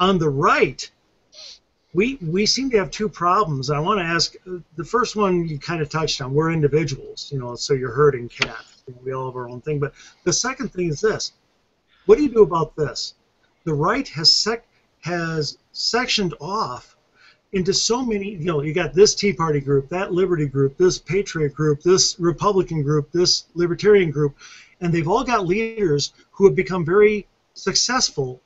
On the right, we seem to have two problems. I want to ask, the first one you kind of touched on. We're individuals, you know, so you're herding cats. You know, we all have our own thing. But the second thing is this. What do you do about this? The right has sectioned off into so many, you know, you got this Tea Party group, that Liberty group, this Patriot group, this Republican group, this Libertarian group, and they've all got leaders who have become very successful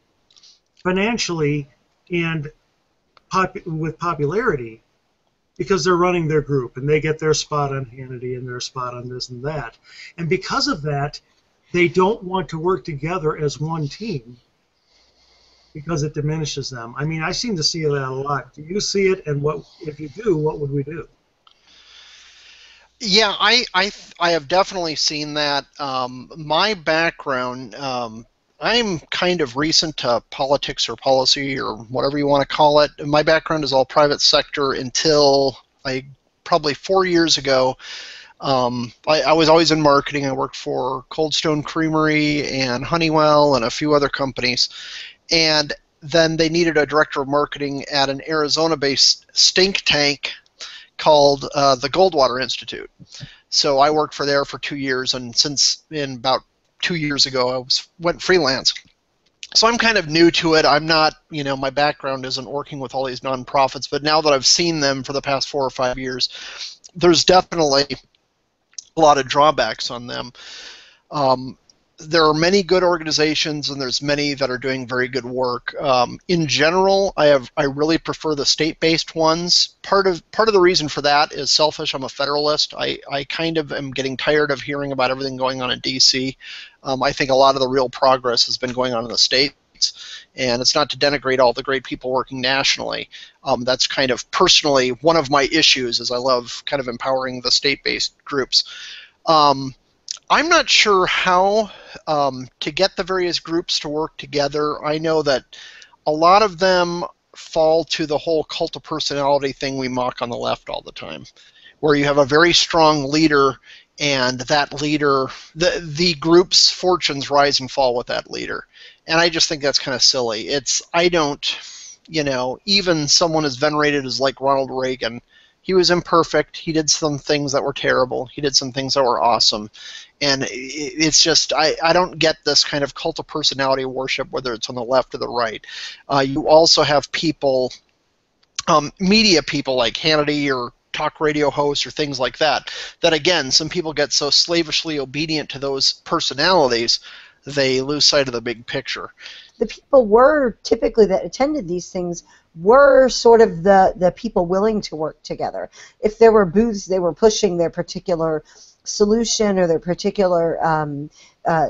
financially and with popularity because they're running their group and they get their spot on Hannity and their spot on this and that. And because of that, they don't want to work together as one team because it diminishes them. I mean, I seem to see that a lot. Do you see it? And what, if you do, what would we do? Yeah, I have definitely seen that. My background, I'm kind of recent to politics or policy or whatever you want to call it. My background is all private sector until probably 4 years ago. I was always in marketing. I worked for Cold Stone Creamery and Honeywell and a few other companies. And then they needed a director of marketing at an Arizona-based think tank called the Goldwater Institute. So I worked there for 2 years, and about 2 years ago I went freelance. So I'm kind of new to it. I'm not, you know, my background isn't working with all these nonprofits, but now that I've seen them for the past 4 or 5 years, there's definitely a lot of drawbacks on them. There are many good organizations, and there's many that are doing very good work. In general, I really prefer the state-based ones. Part of the reason for that is selfish. I'm a Federalist. I kind of am getting tired of hearing about everything going on in D.C. I think a lot of the real progress has been going on in the states, and it's not to denigrate all the great people working nationally. That's kind of personally one of my issues, is I love kind of empowering the state-based groups. I'm not sure how to get the various groups to work together. I know that a lot of them fall to the whole cult of personality thing we mock on the left all the time, where you have a very strong leader, and that leader, the group's fortunes rise and fall with that leader. And I just think that's kind of silly. Even someone as venerated as like Ronald Reagan, he was imperfect. He did some things that were terrible. He did some things that were awesome. And it's just, I don't get this kind of cult of personality worship, whether it's on the left or the right. You also have people, media people like Hannity or talk radio hosts or things like that, that again, some people get so slavishly obedient to those personalities, they lose sight of the big picture. The people were typically that attended these things were sort of the people willing to work together. If there were booths, they were pushing their particular solution or their particular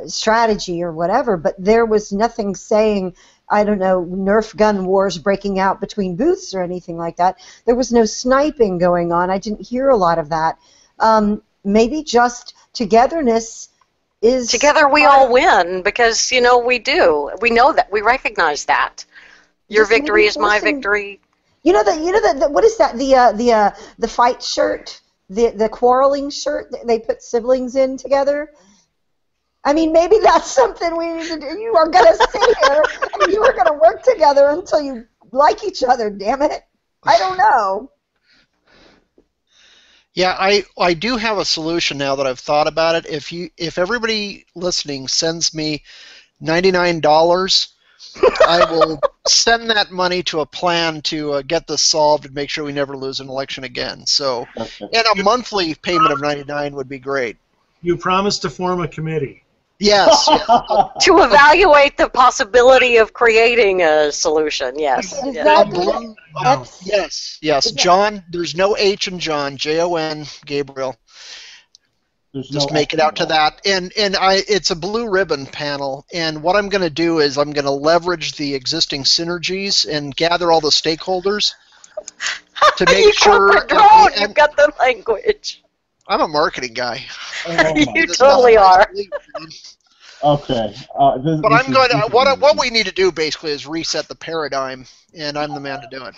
strategy or whatever, but there was nothing saying, I don't know, Nerf gun wars breaking out between booths or anything like that. There was no sniping going on. I didn't hear a lot of that. Maybe just togetherness is... Together we all win, because, you know, we do. We know that. We recognize that. Your victory is my victory. You know that what is that, the fight shirt, the quarreling shirt that they put siblings in together? I mean, maybe that's something we need to do. You are going to sit here and you are going to work together until you like each other, damn it. I don't know. Yeah, I do have a solution now that I've thought about it. If everybody listening sends me $99, I will send that money to a plan to get this solved and make sure we never lose an election again. So, and a monthly payment of $99 would be great. You promised to form a committee. Yes. To evaluate the possibility of creating a solution, yes. Yes. John, there's no H in John, Jon, Gabriel. Just make it out to that. And it's a blue ribbon panel, and what I'm going to do is I'm going to leverage the existing synergies and gather all the stakeholders to make sure... You've got the language. I'm a marketing guy. You totally are. Okay. But I'm going to... What we need to do, basically, is reset the paradigm, and I'm the man to do it.